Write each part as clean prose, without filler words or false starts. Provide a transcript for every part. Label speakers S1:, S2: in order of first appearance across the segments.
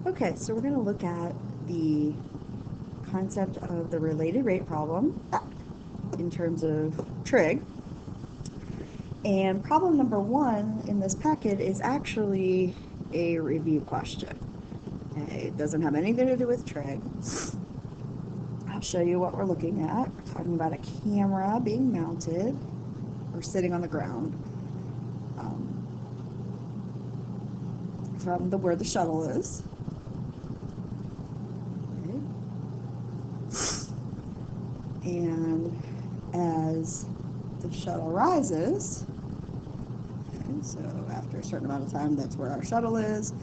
S1: Okay, so we're going to look at the concept of the related rate problem in terms of trig. And problem number 1 in this packet is actually a review question. Okay, it doesn't have anything to do with trig. I'll show you what we're looking at. We're talking about a camera being mounted or sitting on the ground from where the shuttle is. And as the shuttle rises, okay, so after a certain amount of time, that's where our shuttle is,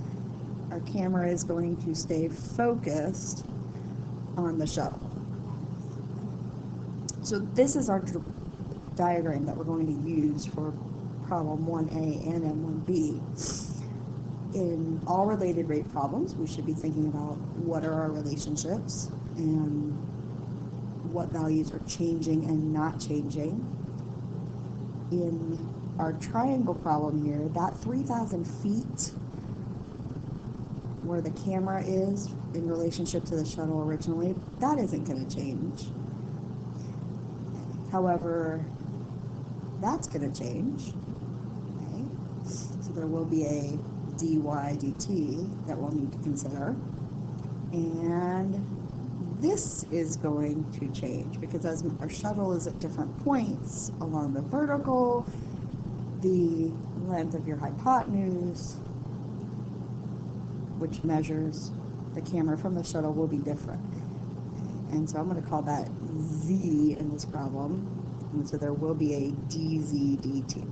S1: our camera is going to stay focused on the shuttle. So this is our diagram that we're going to use for problem 1A and M1B. In all related rate problems, we should be thinking about what are our relationships and what values are changing and not changing. In our triangle problem here, that 3,000 feet where the camera is in relationship to the shuttle originally, that isn't going to change. However, that's going to change. Okay? So there will be a dy dt that we'll need to consider. And this is going to change because as our shuttle is at different points along the vertical, the length of your hypotenuse, which measures the camera from the shuttle, will be different. And so I'm going to call that z in this problem. And so there will be a dz dt.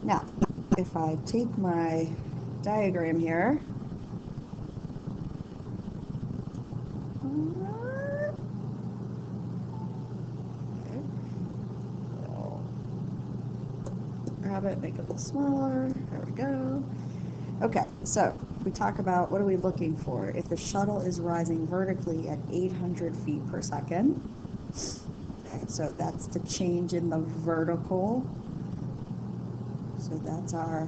S1: Now, if I take my diagram here, grab it, make it a little smaller. There we go. Okay, so we talk about what are we looking for if the shuttle is rising vertically at 800 feet per second. Okay, so that's the change in the vertical. So that's our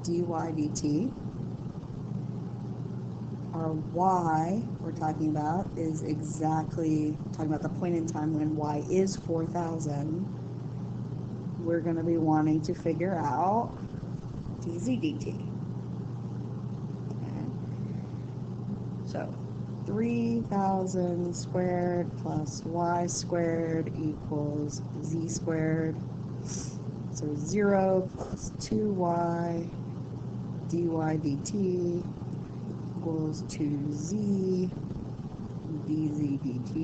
S1: dy dt. Our y we're talking about is exactly talking about the point in time when y is 4,000. We're going to be wanting to figure out dz dt. Okay. So 3,000 squared plus y squared equals z squared. So 0 plus 2y dy dt equals 2z dz dt.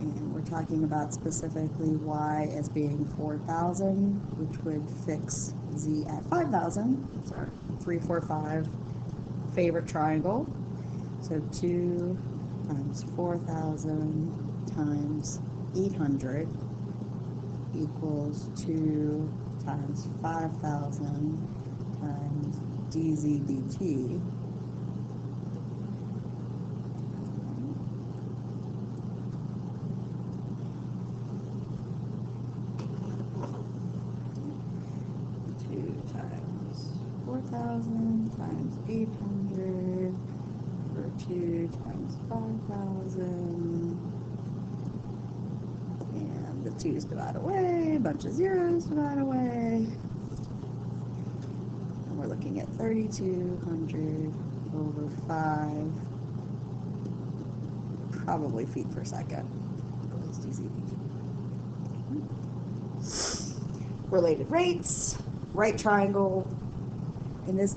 S1: And we're talking about specifically y as being 4,000, which would fix z at 5,000. It's our 3, 4, 5 favorite triangle. So 2 times 4,000 times 800 equals 2 times 5,000 times dz dt. 4,000 times 800 over 2 times 5,000. And the 2's divide away, a bunch of zeros divide away. And we're looking at 3,200 over 5, probably feet per second. Related rates, right triangle. In this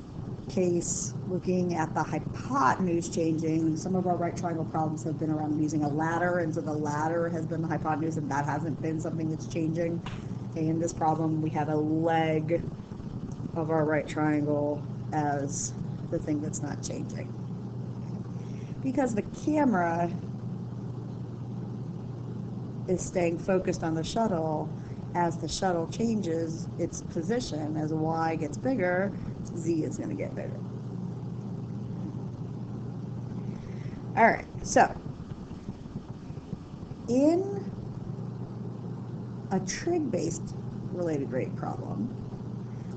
S1: case, looking at the hypotenuse changing, some of our right triangle problems have been around using a ladder, and so the ladder has been the hypotenuse, and that hasn't been something that's changing. Okay, in this problem, we have a leg of our right triangle as the thing that's not changing. Because the camera is staying focused on the shuttle, as the shuttle changes its position, as y gets bigger, z is going to get bigger. All right, so In a trig-based related rate problem,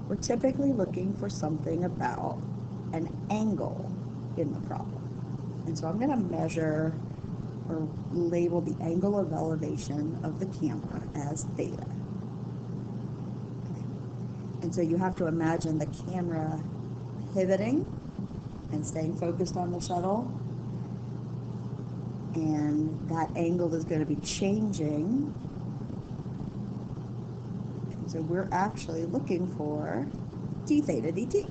S1: we're typically looking for something about an angle in the problem. And so I'm going to measure or label the angle of elevation of the camera as theta. And so you have to imagine the camera pivoting and staying focused on the shuttle. And that angle is going to be changing. And so we're actually looking for d theta dt.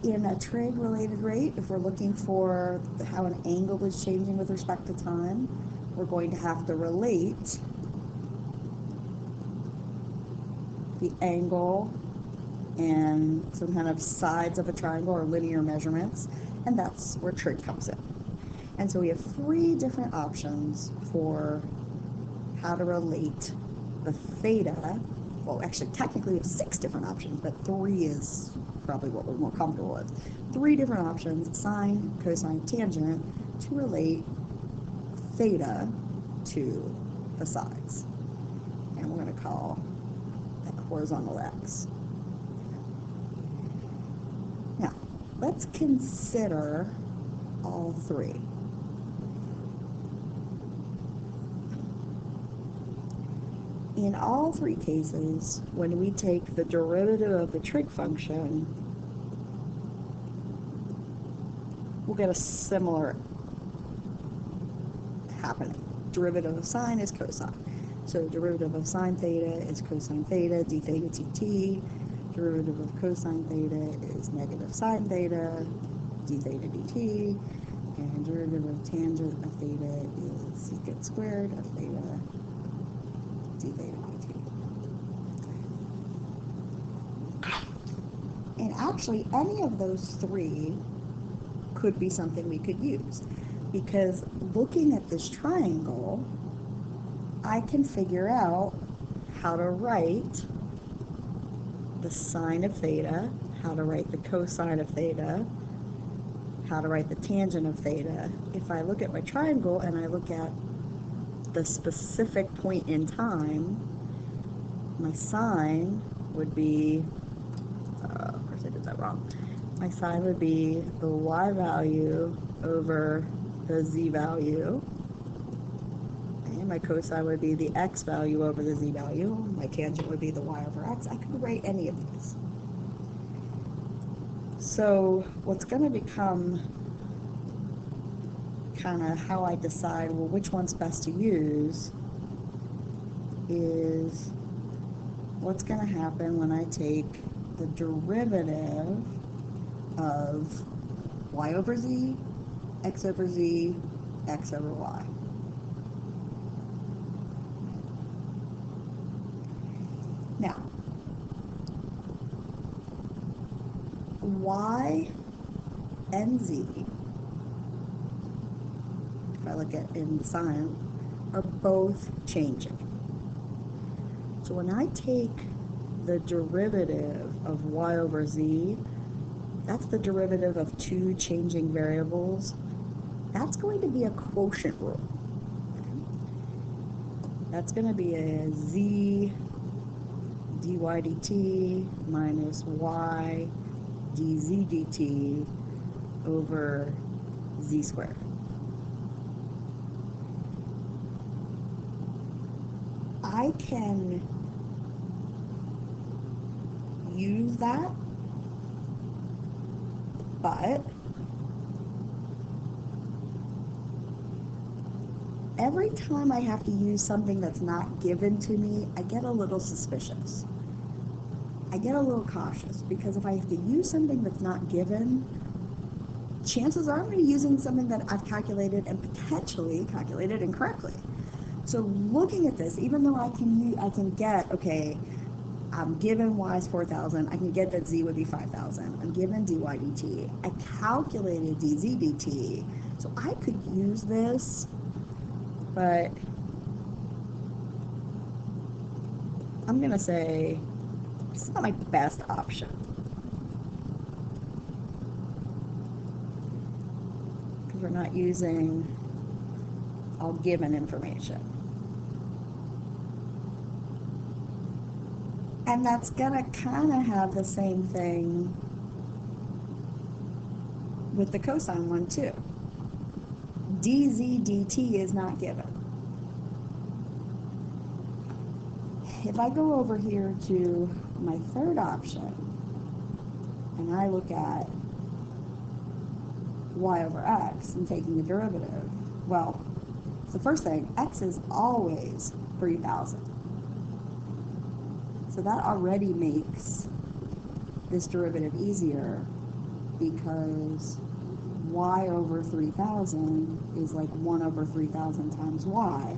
S1: In a trig related rate, if we're looking for how an angle is changing with respect to time, we're going to have to relate the angle and some kind of sides of a triangle or linear measurements, and that's where trig comes in. And so we have 3 different options for how to relate the theta. Well, actually, technically we have 6 different options, but 3 is probably what we're more comfortable with. 3 different options, sine, cosine, tangent, to relate theta to the sides. And we're going to call that horizontal x. Now, let's consider all 3. In all 3 cases, when we take the derivative of the trig function, we'll get a similar happening. Derivative of sine is cosine. So derivative of sine theta is cosine theta, d theta dt. Derivative of cosine theta is negative sine theta, d theta dt. And derivative of tangent of theta is secant squared of theta, d theta dt. And actually, any of those 3 could be something we could use, because looking at this triangle, I can figure out how to write the sine of theta, how to write the cosine of theta, how to write the tangent of theta. If I look at my triangle and I look at the specific point in time, my sine would be, of course I did that wrong. My sine would be the y value over the z value. And my cosine would be the x value over the z value. My tangent would be the y over x. I could write any of these. So what's going to become kind of how I decide, well, which one's best to use is what's going to happen when I take the derivative of y over z, x over z, x over y. Now, y and z, if I look at in sine, are both changing. So when I take the derivative of y over z, that's the derivative of 2 changing variables. That's going to be a quotient rule. That's going to be a z dy dt minus y dz dt over z squared. I can use that, but every time I have to use something that's not given to me, I get a little suspicious. I get a little cautious, because if I have to use something that's not given, chances are I'm going to be using something that I've calculated and potentially calculated incorrectly. So looking at this, even though I can get, okay, I'm given y is 4,000, I can get that z would be 5,000. I'm given dy dt. I calculated dz dt, so I could use this, but I'm going to say it's not my best option, because we're not using all given information. And that's going to kind of have the same thing with the cosine one too. dz dt is not given. If I go over here to my third option and I look at y over x and taking the derivative, well, the first thing, x is always 3,000. So that already makes this derivative easier, because y over 3,000 is like 1 over 3,000 times y.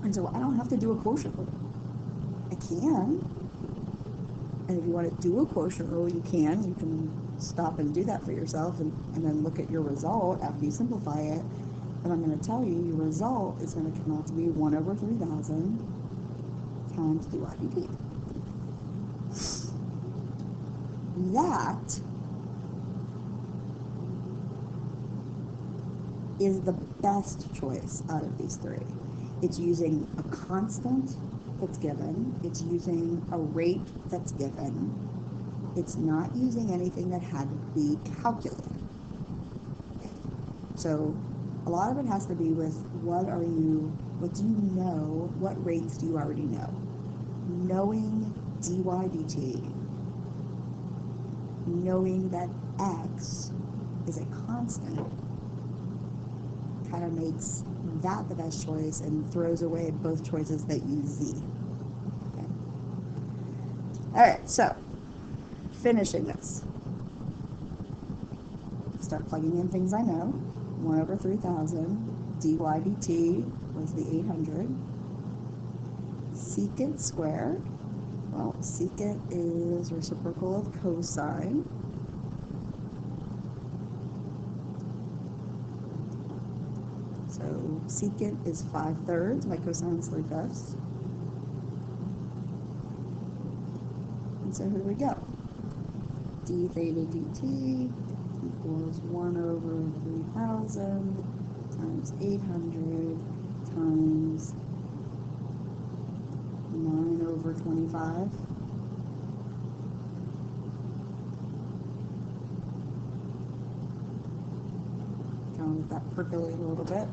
S1: And so I don't have to do a quotient rule. I can. And if you want to do a quotient rule, you can. You can stop and do that for yourself and then look at your result after you simplify it. But I'm going to tell you, your result is going to come out to be 1 over 3,000 times dy dt. That is the best choice out of these three. It's using a constant that's given. It's using a rate that's given. It's not using anything that had to be calculated. So a lot of it has to be with what do you know, what rates do you already know? Knowing dy dt, knowing that x is a constant, kind of makes that the best choice and throws away both choices that use z. Okay. All right, so finishing this. Start plugging in things I know. 1 over 3,000, dy dt was the 800. Secant squared, well, secant is reciprocal of cosine. So secant is 5/3, my cosine is 3/5. And so here we go. D theta dt equals 1 over 3,000 times 800 times 9 over 25. Kind of let that percolate a little bit.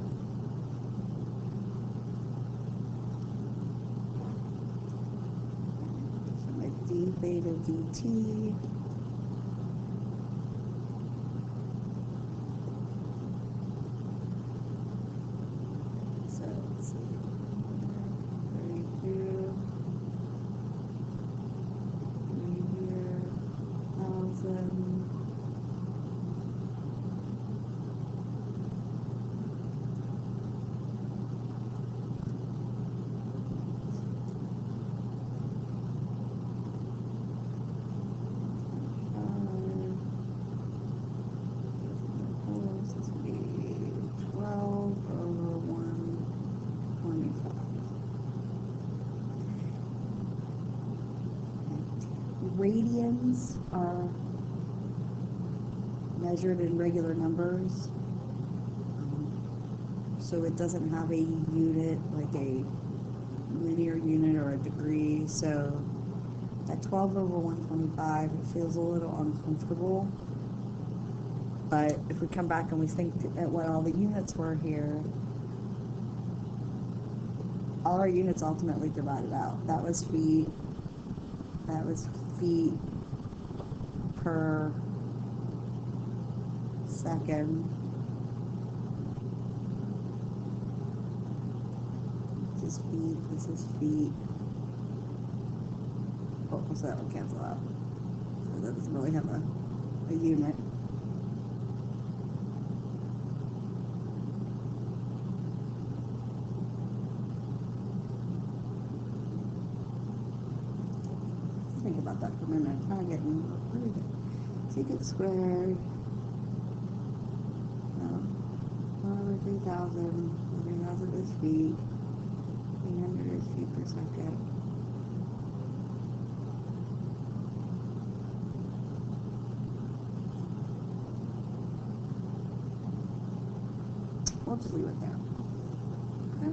S1: So my d theta dt radians are measured in regular numbers, so it doesn't have a unit like a linear unit or a degree. So at 12 over 125, it feels a little uncomfortable. But if we come back and we think at what all the units were here, all our units ultimately divided out. That was feet. That was feet per second. This is feet. This is feet. Oh, so that will cancel out. So that doesn't really have a unit. Think about that for a minute. I'm kind of getting really good. Secant squared. 1 over 3,000. 3,000 is feet. 800 is feet per second. We'll just leave it there. Okay.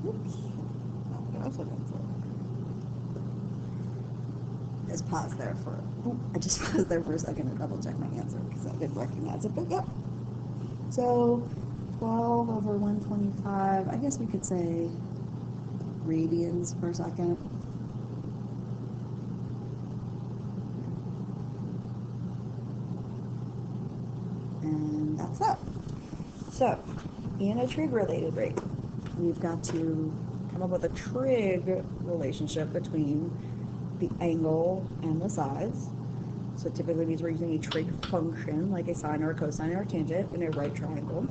S1: Oops. Not what I was looking for. Just pause there for. I just paused there for a second to double check my answer because I didn't recognize it. But yep. So 12 over 125. I guess we could say radians per second. And that's that. So, in a trig-related rate, we've got to come up with a trig relationship between the angle and the size. So typically means we're using a trig function, like a sine or a cosine or a tangent in a right triangle.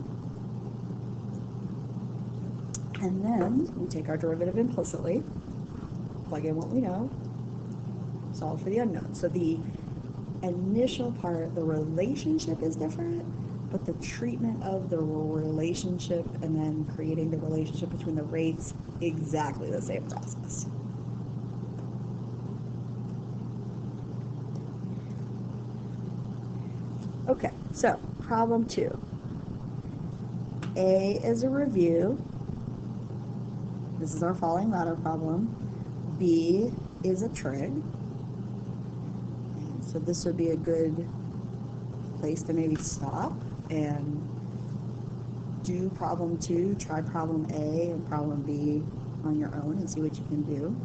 S1: And then we take our derivative implicitly, plug in what we know, solve for the unknown. So the initial part, the relationship is different, but the treatment of the relationship and then creating the relationship between the rates, exactly the same process. Okay, so problem 2. A is a review. This is our falling ladder problem. B is a trig. So this would be a good place to maybe stop and do problem 2, try problem A and problem B on your own and see what you can do.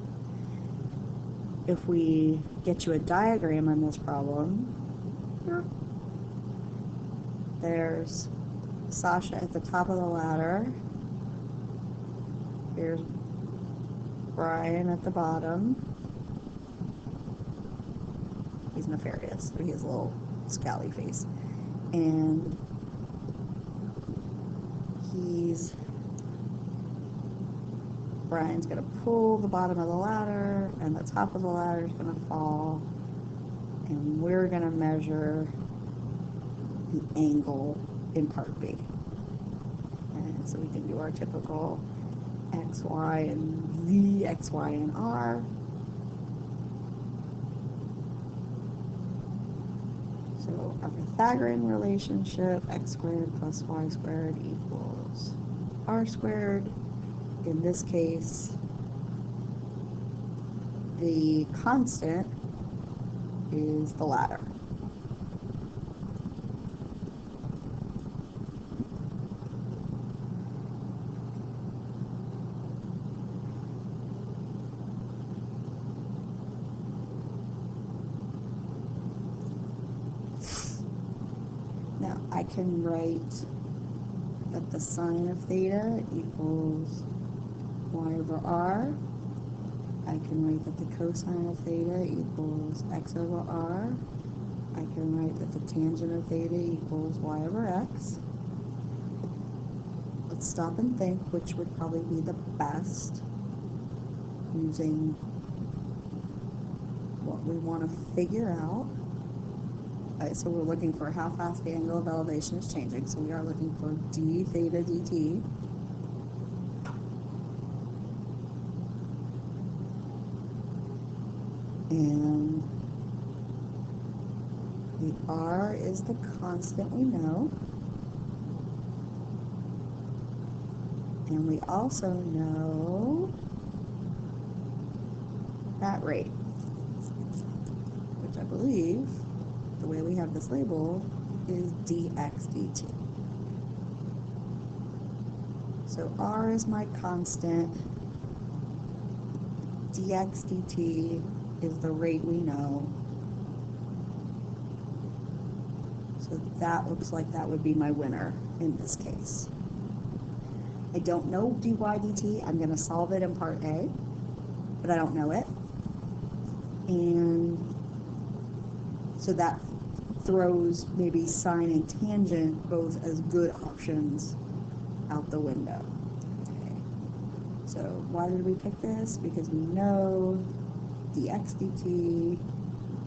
S1: If we get you a diagram on this problem, there's Sasha at the top of the ladder. Here's Brian at the bottom. He's nefarious, so he has a little scally face. And Brian's going to pull the bottom of the ladder, and the top of the ladder is going to fall. And we're going to measure the angle in part B. And so we can do our typical X, Y, and V, X, Y, and R. So our Pythagorean relationship, x squared plus y squared equals r squared. In this case, the constant is the ladder. Now I can write that the sine of theta equals y over r. I can write that the cosine of theta equals x over r. I can write that the tangent of theta equals y over x. Let's stop and think which would probably be the best using what we want to figure out. Right, so we're looking for how fast the angle of elevation is changing. So we are looking for d theta dt. And the r is the constant we know. And we also know that rate, which I believe, the way we have this label, is dx dt. So r is my constant, dx dt is the rate we know. So that looks like that would be my winner in this case. I don't know dy dt. I'm going to solve it in part A, but I don't know it. And so that throws maybe sine and tangent both as good options out the window. Okay. So why did we pick this? Because we know dx dt,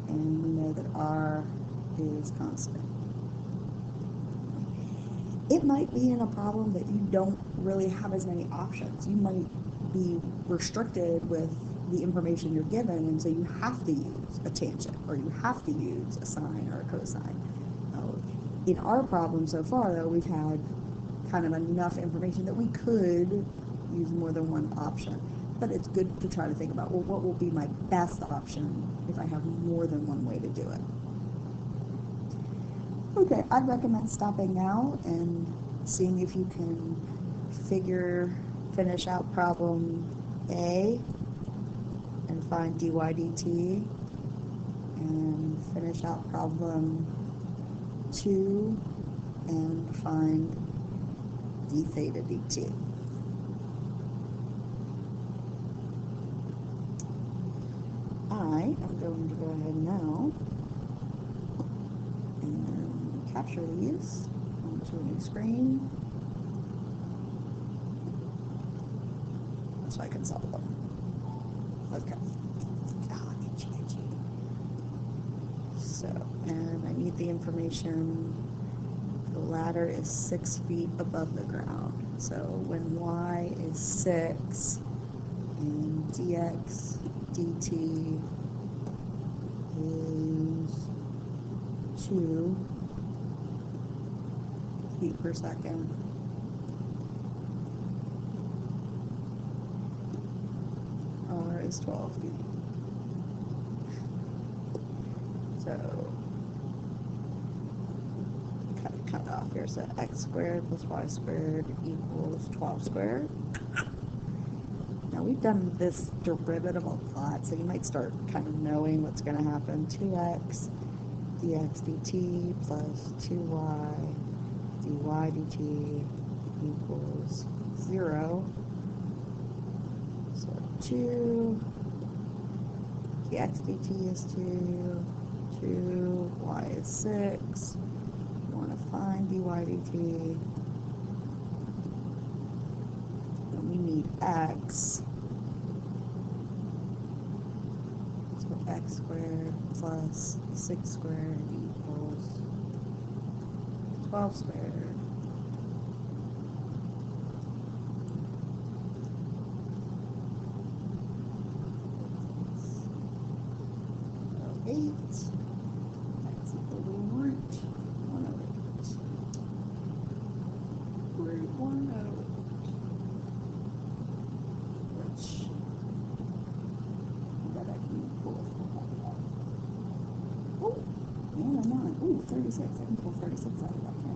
S1: and we know that r is constant. It might be in a problem that you don't really have as many options. You might be restricted with the information you're given, and so you have to use a tangent, or you have to use a sine or a cosine. In our problem so far, though, we've had kind of enough information that we could use more than one option. But it's good to try to think about, well, what will be my best option if I have more than one way to do it? Okay, I'd recommend stopping now and seeing if you can finish out problem A and find dy dt, and finish out problem 2 and find d theta dt. I am going to go ahead now and capture these onto a new screen so I can solve them. Okay. So, and I need the information. The ladder is 6 feet above the ground. So when y is 6 and dx dt is 2 feet per second, r is 12 feet. So cut off here. So x squared plus y squared equals 12 squared. Now we've done this derivative a lot, so you might start kind of knowing what's going to happen. 2x dx dt plus 2y dy dt equals 0. So 2 dx dt is 2, 2, y is 6. We want to find dy dt. And we need x. So x squared plus 6 squared equals 12 squared. So 8. That's equal to root 108. Root 108. Which I can pull it. Oh, and I'm on. Ooh, 36. I can pull 36 out of that, can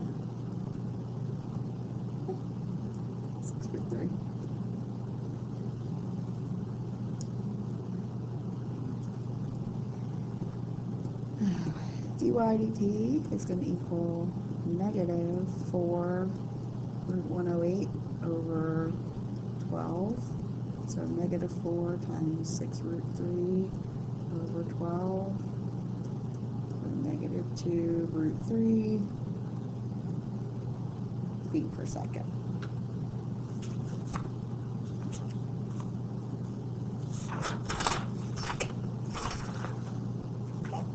S1: I? 6 root 3. dy dt is going to equal negative 4 root 108 over 12. So negative 4 times 6 root 3 over 12. So negative 2 root 3 feet per second.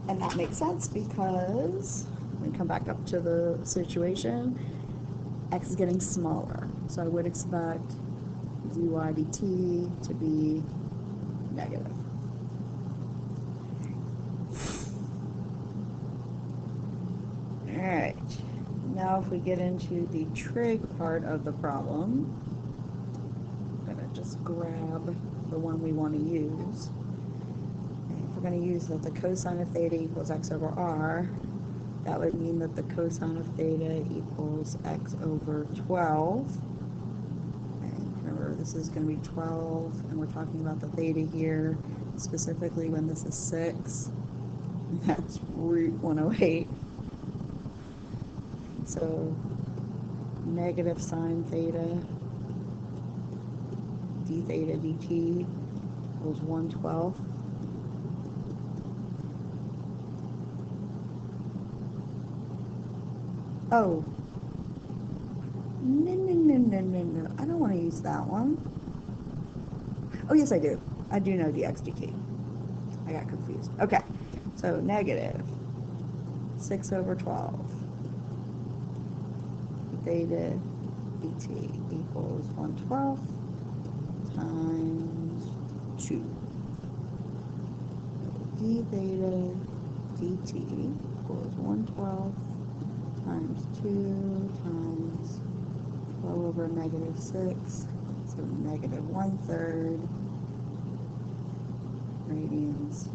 S1: And that makes sense because when we come back up to the situation, x is getting smaller. So I would expect dy dt to be negative. All right. Now if we get into the trig part of the problem, I'm going to just grab the one we want to use. We're going to use that the cosine of theta equals x over r. That would mean that the cosine of theta equals x over 12. And remember, this is going to be 12, and we're talking about the theta here, specifically when this is 6. That's root 108. So negative sine theta d theta dt equals 1/12. Oh, no. I don't want to use that one. Oh, yes, I do. I do know dx dt. I got confused. Okay, so negative 6 over 12 theta dt equals 1/12 times 2. D theta dt equals 1/12 times 2 times 12 over negative 6, so negative 1/3 radians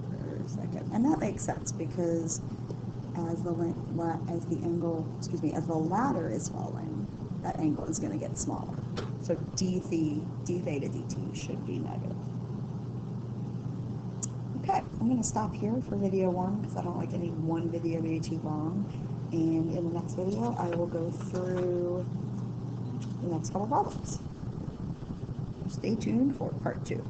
S1: per second. And that makes sense because as the ladder is falling, that angle is going to get smaller. So d theta dt should be negative. Okay, I'm going to stop here for video 1 because I don't like any one video being too long. And in the next video, I will go through the next couple problems. Stay tuned for part 2.